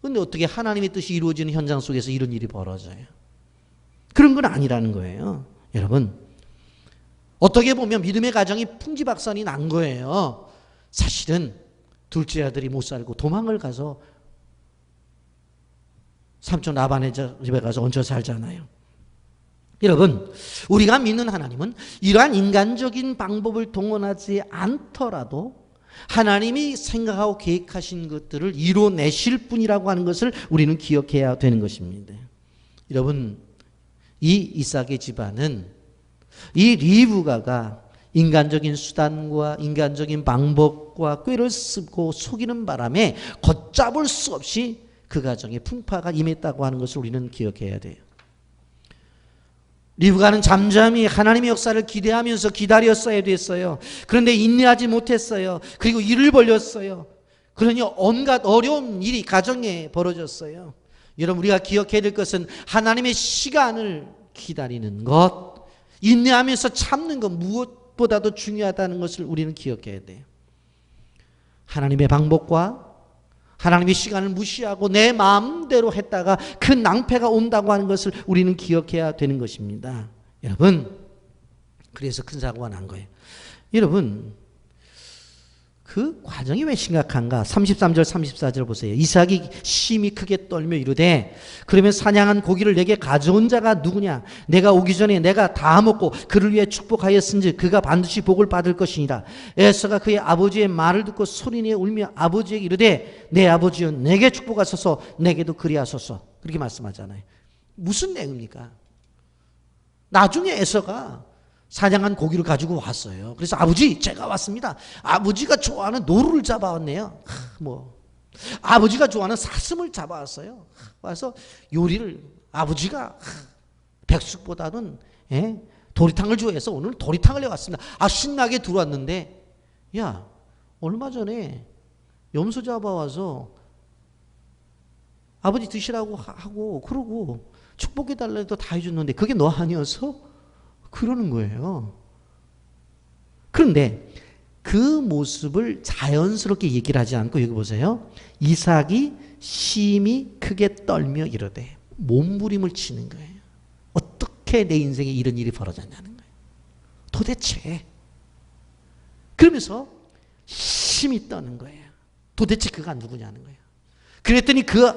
그런데 어떻게 하나님의 뜻이 이루어지는 현장 속에서 이런 일이 벌어져요? 그런 건 아니라는 거예요. 여러분, 어떻게 보면 믿음의 가정이 풍지박산이 난 거예요. 사실은 둘째 아들이 못 살고 도망을 가서 삼촌 라반의 집에 가서 얹혀 살잖아요. 여러분, 우리가 믿는 하나님은 이러한 인간적인 방법을 동원하지 않더라도 하나님이 생각하고 계획하신 것들을 이뤄내실 분이라고 하는 것을 우리는 기억해야 되는 것입니다. 여러분, 이 이삭의 집안은 이 리브가가 인간적인 수단과 인간적인 방법과 꾀를 쓰고 속이는 바람에 걷잡을 수 없이 그 가정에 풍파가 임했다고 하는 것을 우리는 기억해야 돼요. 리브가는 잠잠히 하나님의 역사를 기대하면서 기다렸어야 됐어요. 그런데 인내하지 못했어요. 그리고 일을 벌렸어요. 그러니 온갖 어려운 일이 가정에 벌어졌어요. 여러분, 우리가 기억해야 될 것은 하나님의 시간을 기다리는 것, 인내하면서 참는 것, 무엇보다도 중요하다는 것을 우리는 기억해야 돼요. 하나님의 방법과 하나님의 시간을 무시하고 내 마음대로 했다가 큰 낭패가 온다고 하는 것을 우리는 기억해야 되는 것입니다. 여러분, 그래서 큰 사고가 난 거예요. 여러분, 그 과정이 왜 심각한가? 33절 34절 보세요. 이삭이 심히 크게 떨며 이르되 그러면 사냥한 고기를 내게 가져온 자가 누구냐? 내가 오기 전에 내가 다 먹고 그를 위해 축복하였은즉 그가 반드시 복을 받을 것이니라. 에서가 그의 아버지의 말을 듣고 소리내어 울며 아버지에게 이르되 내 아버지여 내게 축복하소서 내게도 그리하소서. 그렇게 말씀하잖아요. 무슨 내용입니까? 나중에 에서가 사냥한 고기를 가지고 왔어요. 그래서 아버지, 제가 왔습니다. 아버지가 좋아하는 노루를 잡아왔네요. 아버지가 좋아하는 사슴을 잡아왔어요. 와서 요리를 아버지가 백숙보다는 도리탕을 좋아해서 오늘 도리탕을 해왔습니다. 신나게 들어왔는데, 야, 얼마 전에 염소 잡아와서 아버지 드시라고 하고 그러고 축복해달라 해도 다 해줬는데 그게 너 아니어서? 그러는 거예요. 그런데 그 모습을 자연스럽게 얘기를 하지 않고 여기 보세요. 이삭이 심히 크게 떨며 이르되 몸부림을 치는 거예요. 어떻게 내 인생에 이런 일이 벌어졌냐는 거예요. 도대체. 그러면서 심히 떠는 거예요. 도대체 그가 누구냐는 거예요. 그랬더니 그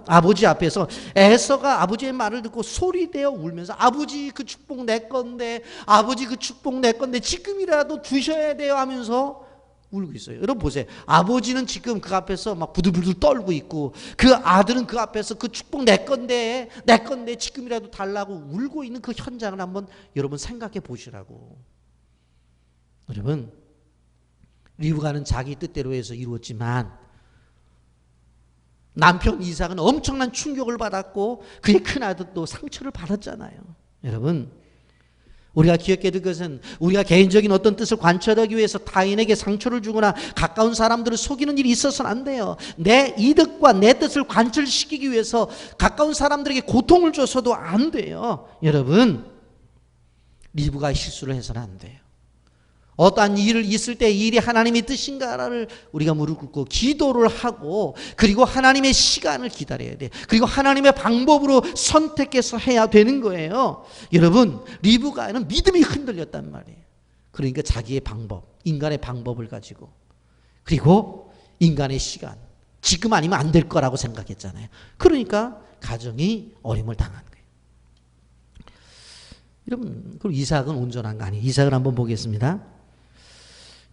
아버지 앞에서 에서가 아버지의 말을 듣고 소리내어 울면서 아버지 그 축복 내 건데 아버지 그 축복 내 건데 지금이라도 주셔야 돼요 하면서 울고 있어요. 여러분 보세요. 아버지는 지금 그 앞에서 막 부들부들 떨고 있고 그 아들은 그 앞에서 그 축복 내 건데 지금이라도 달라고 울고 있는 그 현장을 한번 여러분 생각해 보시라고. 여러분, 리브가는 자기 뜻대로 해서 이루었지만 남편 이삭은 엄청난 충격을 받았고 그의 큰아들도 상처를 받았잖아요. 여러분, 우리가 기억해야 될 것은 우리가 개인적인 어떤 뜻을 관철하기 위해서 타인에게 상처를 주거나 가까운 사람들을 속이는 일이 있어서는 안 돼요. 내 이득과 내 뜻을 관철시키기 위해서 가까운 사람들에게 고통을 줘서도 안 돼요. 여러분, 리브가 실수를 해서는 안 돼요. 어떠한 일을 있을 때 이 일이 하나님의 뜻인가를 우리가 무릎 꿇고 기도를 하고 그리고 하나님의 시간을 기다려야 돼. 그리고 하나님의 방법으로 선택해서 해야 되는 거예요. 여러분, 리브가는 믿음이 흔들렸단 말이에요. 그러니까 자기의 방법, 인간의 방법을 가지고 그리고 인간의 시간, 지금 아니면 안 될 거라고 생각했잖아요. 그러니까 가정이 어림을 당한 거예요. 여러분, 그럼 이삭은 온전한 거 아니에요? 이삭을 한번 보겠습니다.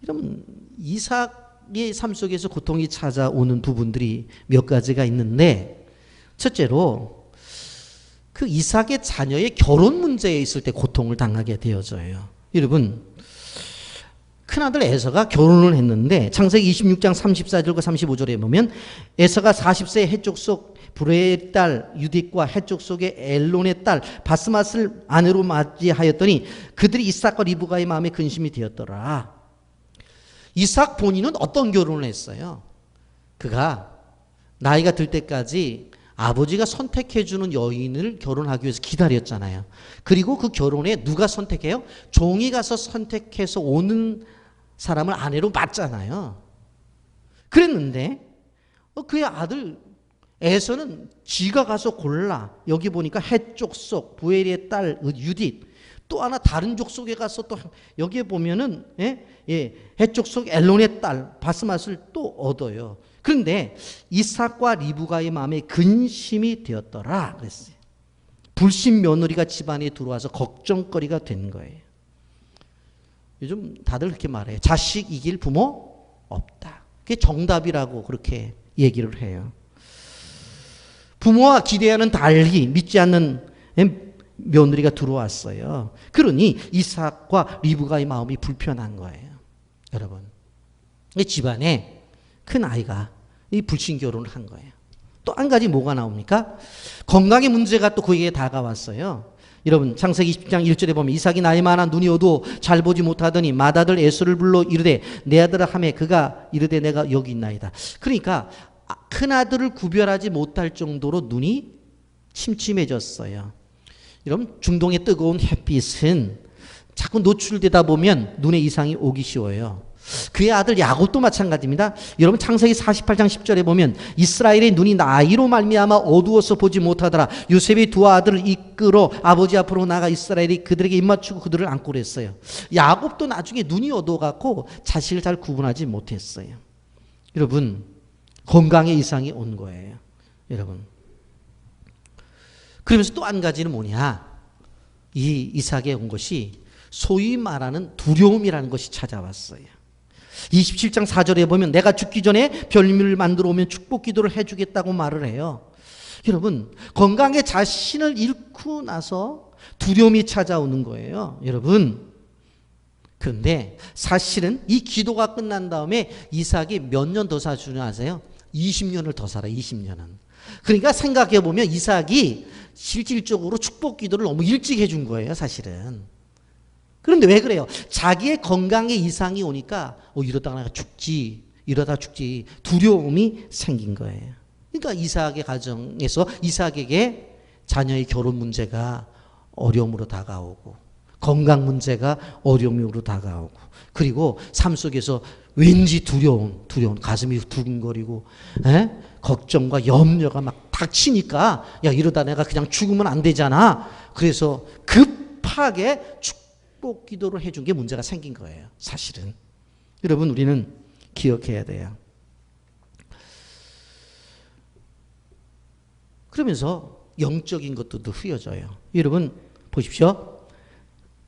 여러분, 이삭의 삶 속에서 고통이 찾아오는 부분들이 몇 가지가 있는데, 첫째로 그 이삭의 자녀의 결혼 문제에 있을 때 고통을 당하게 되어져요. 여러분, 큰아들 에서가 결혼을 했는데 창세기 26장 34절과 35절에 보면 에서가 40세 해쪽 속 브레의 딸 유딕과 해쪽 속의 엘론의 딸 바스맛을 아내로 맞이하였더니 그들이 이삭과 리브가의 마음에 근심이 되었더라. 이삭 본인은 어떤 결혼을 했어요? 그가 나이가 들 때까지 아버지가 선택해주는 여인을 결혼하기 위해서 기다렸잖아요. 그리고 그 결혼에 누가 선택해요? 종이 가서 선택해서 오는 사람을 아내로 맞잖아요. 그랬는데 그의 아들 에서는 지가 가서 골라. 여기 보니까 해쪽 속 부엘의 딸 유딧, 또 하나 다른 족속에 가서 또 여기에 보면은 해쪽 속 엘론의 딸 바스맛을 또 얻어요. 그런데 이삭과 리브가의 마음에 근심이 되었더라 그랬어요. 불신 며느리가 집안에 들어와서 걱정거리가 된 거예요. 요즘 다들 그렇게 말해요. 자식 이길 부모 없다. 그게 정답이라고 그렇게 얘기를 해요. 부모와 기대하는 달리 믿지 않는 며느리가 들어왔어요. 그러니 이삭과 리브가의 마음이 불편한 거예요. 여러분, 이 집안에 큰 아이가 이 불신 결혼을 한 거예요. 또 한 가지 뭐가 나옵니까? 건강의 문제가 또 그에게 다가왔어요. 여러분, 창세기 20장 1절에 보면 이삭이 나이 많아 눈이 어두워 잘 보지 못하더니 맏아들 에서를 불러 이르되 내 아들아 하매 그가 이르되 내가 여기 있나이다. 그러니까 큰아들을 구별하지 못할 정도로 눈이 침침해졌어요. 여러분, 중동의 뜨거운 햇빛은 자꾸 노출되다 보면 눈에 이상이 오기 쉬워요. 그의 아들 야곱도 마찬가지입니다. 여러분, 창세기 48장 10절에 보면 이스라엘의 눈이 나이로 말미암아 어두워서 보지 못하더라. 요셉이 두 아들을 이끌어 아버지 앞으로 나가 이스라엘이 그들에게 입맞추고 그들을 안고 그랬어요. 야곱도 나중에 눈이 어두워갖고 자식을 잘 구분하지 못했어요. 여러분, 건강에 이상이 온 거예요. 여러분, 그러면서 또 한 가지는 뭐냐? 이 이삭에 온 것이 소위 말하는 두려움이라는 것이 찾아왔어요. 27장 4절에 보면 내가 죽기 전에 별미를 만들어 오면 축복 기도를 해주겠다고 말을 해요. 여러분, 건강에 자신을 잃고 나서 두려움이 찾아오는 거예요. 여러분, 그런데 사실은 이 기도가 끝난 다음에 이삭이 몇 년 더 사주냐 아세요? 20년을 더 살아. 20년은. 그러니까 생각해 보면 이삭이 실질적으로 축복 기도를 너무 일찍 해준 거예요, 사실은. 그런데 왜 그래요? 자기의 건강에 이상이 오니까 이러다가 내가 죽지, 이러다 죽지, 두려움이 생긴 거예요. 그러니까 이삭의 가정에서 이삭에게 자녀의 결혼 문제가 어려움으로 다가오고 건강 문제가 어려움으로 다가오고 그리고 삶 속에서 왠지 두려운 가슴이 두근거리고 걱정과 염려가 막 닥치니까 야, 이러다 내가 그냥 죽으면 안 되잖아. 그래서 급하게 축복 기도를 해준 게 문제가 생긴 거예요, 사실은. 여러분, 우리는 기억해야 돼요. 그러면서 영적인 것도 휘어져요. 여러분 보십시오.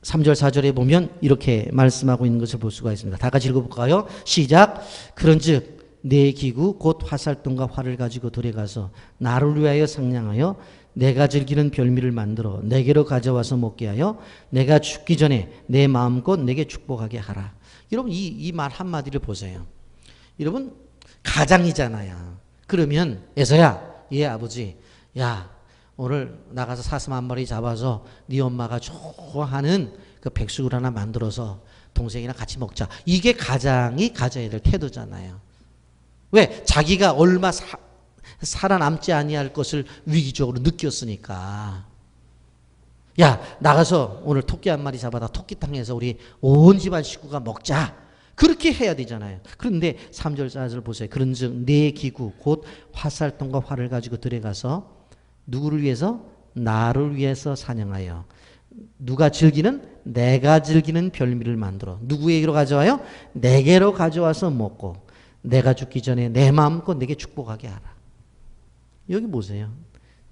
3절 4절에 보면 이렇게 말씀하고 있는 것을 볼 수가 있습니다. 다 같이 읽어볼까요? 시작. 그런즉 내 기구 곧 화살등과 활을 가지고 들어가서 나를 위하여 상냥하여 내가 즐기는 별미를 만들어 내게로 가져와서 먹게 하여 내가 죽기 전에 내 마음껏 내게 축복하게 하라. 여러분, 이 말 한마디를 보세요. 여러분, 가장이잖아요. 그러면 에서야, 예 아버지, 야 오늘 나가서 사슴 한 마리 잡아서 네 엄마가 좋아하는 그 백숙을 하나 만들어서 동생이랑 같이 먹자. 이게 가장이 가져야 될 태도잖아요. 왜? 자기가 얼마 살아남지 아니할 것을 위기적으로 느꼈으니까. 야, 나가서 오늘 토끼 한 마리 잡아다 토끼탕 해서 우리 온 집안 식구가 먹자. 그렇게 해야 되잖아요. 그런데 3절 4절 보세요. 그런즉 내 기구 곧 화살통과 활을 가지고 들어가서 누구를 위해서? 나를 위해서 사냥하여 누가 즐기는? 내가 즐기는 별미를 만들어 누구에게로 가져와요? 내게로 가져와서 먹고 내가 죽기 전에 내 마음껏 내게 축복하게 하라. 여기 보세요.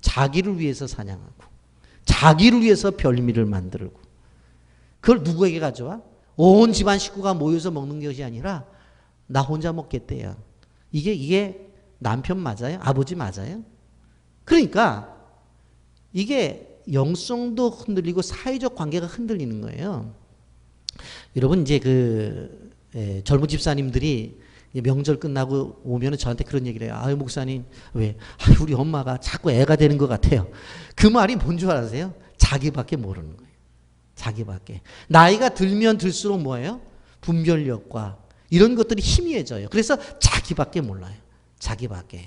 자기를 위해서 사냥하고 자기를 위해서 별미를 만들고 그걸 누구에게 가져와? 온 집안 식구가 모여서 먹는 것이 아니라 나 혼자 먹겠대요. 이게 남편 맞아요? 아버지 맞아요? 그러니까 이게 영성도 흔들리고 사회적 관계가 흔들리는 거예요. 여러분 이제 젊은 집사님들이 명절 끝나고 오면 저한테 그런 얘기를 해요. 아유 목사님 왜 우리 엄마가 자꾸 애가 되는 것 같아요. 그 말이 뭔 줄 아세요? 자기밖에 모르는 거예요. 자기밖에. 나이가 들면 들수록 뭐예요? 분별력과 이런 것들이 희미해져요. 그래서 자기밖에 몰라요. 자기밖에.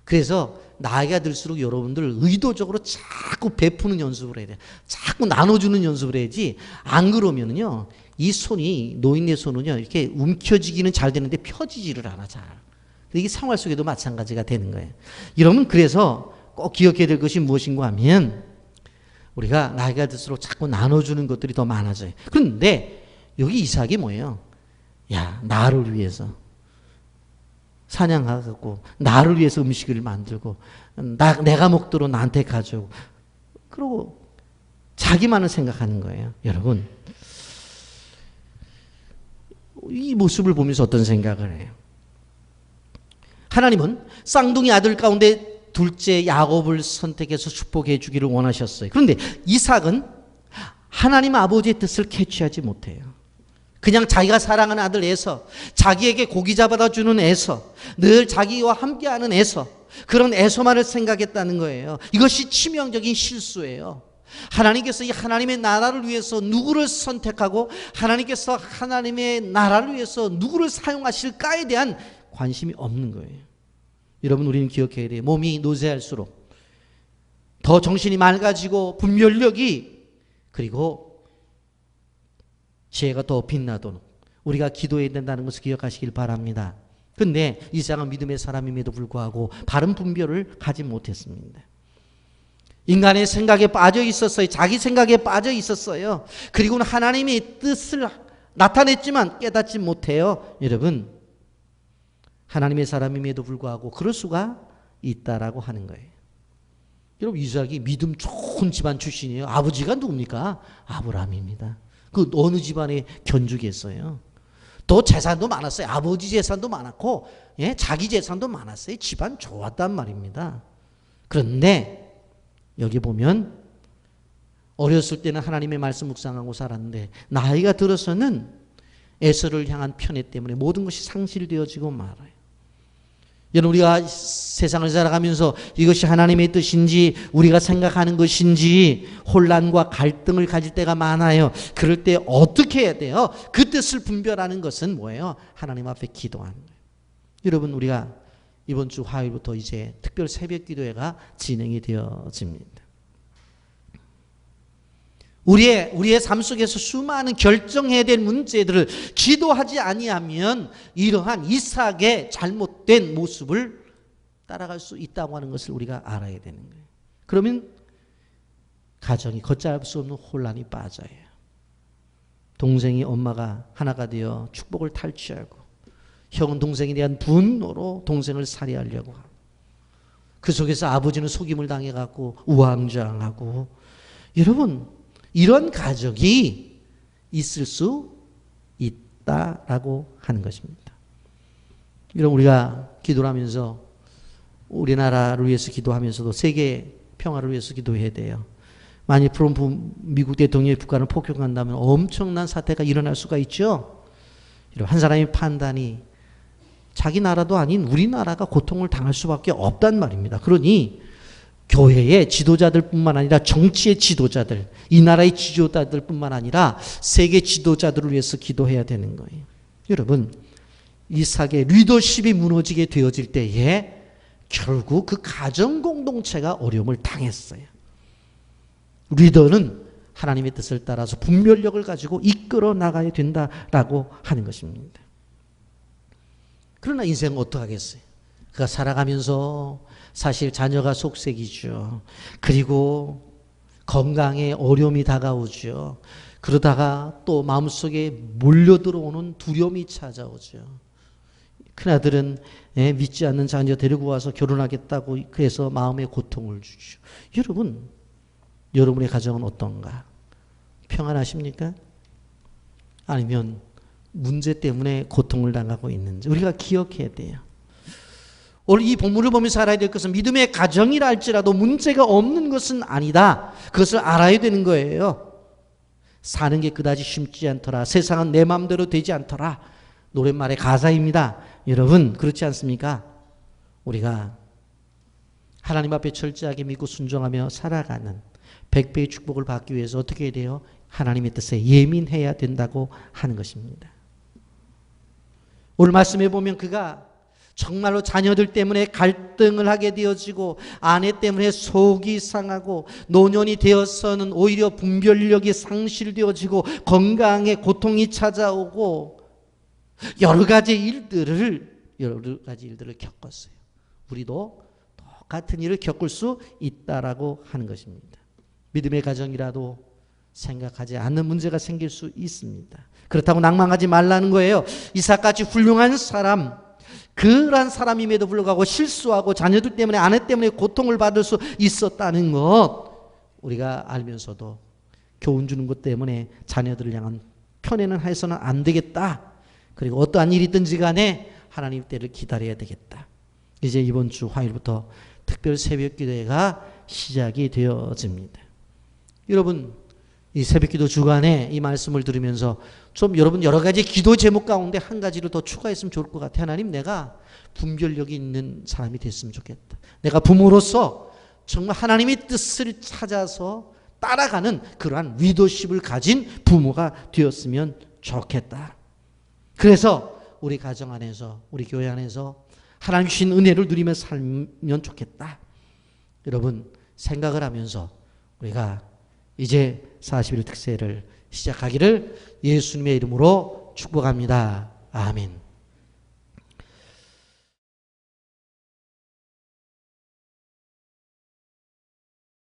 그래서 나이가 들수록 여러분들 의도적으로 자꾸 베푸는 연습을 해야 돼요. 자꾸 나눠주는 연습을 해야지. 안 그러면은요, 이 손이, 노인의 손은요, 이렇게 움켜쥐기는 잘 되는데 펴지지를 않아, 잘. 이게 생활 속에도 마찬가지가 되는 거예요. 여러분, 그래서 꼭 기억해야 될 것이 무엇인가 하면, 우리가 나이가 들수록 자꾸 나눠주는 것들이 더 많아져요. 그런데 여기 이삭이 뭐예요? 야, 나를 위해서 사냥하고 나를 위해서 음식을 만들고 내가 먹도록 나한테 가져오고 그러고 자기만을 생각하는 거예요. 여러분 이 모습을 보면서 어떤 생각을 해요? 하나님은 쌍둥이 아들 가운데 둘째 야곱을 선택해서 축복해 주기를 원하셨어요. 그런데 이삭은 하나님 아버지의 뜻을 캐치하지 못해요. 그냥 자기가 사랑하는 아들 에서, 자기에게 고기 잡아다 주는 에서, 늘 자기와 함께하는 에서, 그런 에서만을 생각했다는 거예요. 이것이 치명적인 실수예요. 하나님께서 이 하나님의 나라를 위해서 누구를 선택하고 하나님께서 하나님의 나라를 위해서 누구를 사용하실까에 대한 관심이 없는 거예요. 여러분 우리는 기억해야 돼요. 몸이 노쇠할수록 더 정신이 맑아지고 분별력이 그리고 지혜가 더 빛나도록 우리가 기도해야 된다는 것을 기억하시길 바랍니다. 그런데 이삭은 믿음의 사람임에도 불구하고 바른 분별을 가지 못했습니다. 인간의 생각에 빠져 있었어요. 자기 생각에 빠져 있었어요. 그리고는 하나님의 뜻을 나타냈지만 깨닫지 못해요. 여러분 하나님의 사람임에도 불구하고 그럴 수가 있다라고 하는 거예요. 여러분 이삭이 믿음 좋은 집안 출신이에요. 아버지가 누굽니까? 아브라함입니다. 그 어느 집안에 견주겠어요. 또 재산도 많았어요. 아버지 재산도 많았고 자기 재산도 많았어요. 집안 좋았단 말입니다. 그런데 여기 보면 어렸을 때는 하나님의 말씀 묵상하고 살았는데 나이가 들어서는 에서를 향한 편애 때문에 모든 것이 상실되어지고 말아요. 여러분 우리가 세상을 살아가면서 이것이 하나님의 뜻인지 우리가 생각하는 것인지 혼란과 갈등을 가질 때가 많아요. 그럴 때 어떻게 해야 돼요? 그 뜻을 분별하는 것은 뭐예요? 하나님 앞에 기도하는 거예요. 여러분 우리가 이번 주 화요일부터 이제 특별 새벽 기도회가 진행이 되어집니다. 우리의 삶 속에서 수많은 결정해야 될 문제들을 기도하지 아니하면 이러한 이삭의 잘못된 모습을 따라갈 수 있다고 하는 것을 우리가 알아야 되는 거예요. 그러면 가정이 걷잡을 수 없는 혼란이 빠져요. 동생이 엄마가 하나가 되어 축복을 탈취하고 형은 동생에 대한 분노로 동생을 살해하려고 하고 그 속에서 아버지는 속임을 당해갖고 우왕좌왕하고 여러분 이런 가족이 있을 수 있다라고 하는 것입니다. 이런 우리가 기도를 하면서 우리나라를 위해서 기도하면서도 세계 평화를 위해서 기도해야 돼요. 만일 트럼프 미국 대통령이 북한을 폭격한다면 엄청난 사태가 일어날 수가 있죠. 한 사람의 판단이 자기 나라도 아닌 우리나라가 고통을 당할 수밖에 없단 말입니다. 그러니 교회의 지도자들 뿐만 아니라 정치의 지도자들, 이 나라의 지도자들 뿐만 아니라 세계 지도자들을 위해서 기도해야 되는 거예요. 여러분, 이삭의 리더십이 무너지게 되어질 때에 결국 그 가정 공동체가 어려움을 당했어요. 리더는 하나님의 뜻을 따라서 분별력을 가지고 이끌어 나가야 된다라고 하는 것입니다. 그러나 인생은 어떡하겠어요? 그가 살아가면서 사실 자녀가 속색이죠. 그리고 건강에 어려움이 다가오죠. 그러다가 또 마음속에 몰려들어오는 두려움이 찾아오죠. 큰아들은 믿지 않는 자녀 데리고 와서 결혼하겠다고 그래서 마음에 고통을 주죠. 여러분, 여러분의 가정은 어떤가? 평안하십니까? 아니면 문제 때문에 고통을 당하고 있는지 우리가 기억해야 돼요. 오늘 이 본문을 보면서 알아야 될 것은 믿음의 가정이라 할지라도 문제가 없는 것은 아니다. 그것을 알아야 되는 거예요. 사는 게 그다지 쉽지 않더라. 세상은 내 마음대로 되지 않더라. 노랫말의 가사입니다. 여러분, 그렇지 않습니까? 우리가 하나님 앞에 철저하게 믿고 순종하며 살아가는 100배의 축복을 받기 위해서 어떻게 해야 돼요? 하나님의 뜻에 예민해야 된다고 하는 것입니다. 오늘 말씀해 보면 그가 정말로 자녀들 때문에 갈등을 하게 되어지고 아내 때문에 속이 상하고 노년이 되어서는 오히려 분별력이 상실되어지고 건강에 고통이 찾아오고 여러 가지 일들을 겪었어요. 우리도 똑같은 일을 겪을 수 있다라고 하는 것입니다. 믿음의 가정이라도 생각하지 않는 문제가 생길 수 있습니다. 그렇다고 낭망하지 말라는 거예요. 이삭같이 훌륭한 사람, 그러한 사람임에도 불구하고 실수하고 자녀들 때문에 아내 때문에 고통을 받을 수 있었다는 것 우리가 알면서도 교훈 주는 것 때문에 자녀들을 향한 편애는 해서는 안 되겠다. 그리고 어떠한 일이 있든지 간에 하나님 때를 기다려야 되겠다. 이제 이번 주 화요일부터 특별 새벽 기도회가 시작이 되어집니다. 여러분, 이 새벽기도 주간에 이 말씀을 들으면서 좀 여러분 여러 가지 기도 제목 가운데 한 가지를 더 추가했으면 좋을 것 같아요. 하나님, 내가 분별력이 있는 사람이 됐으면 좋겠다. 내가 부모로서 정말 하나님의 뜻을 찾아서 따라가는 그러한 리더십을 가진 부모가 되었으면 좋겠다. 그래서 우리 가정 안에서, 우리 교회 안에서 하나님 주신 은혜를 누리며 살면 좋겠다. 여러분, 생각을 하면서 우리가 이제 40일 특세를 시작하기를 예수님의 이름으로 축복합니다. 아멘.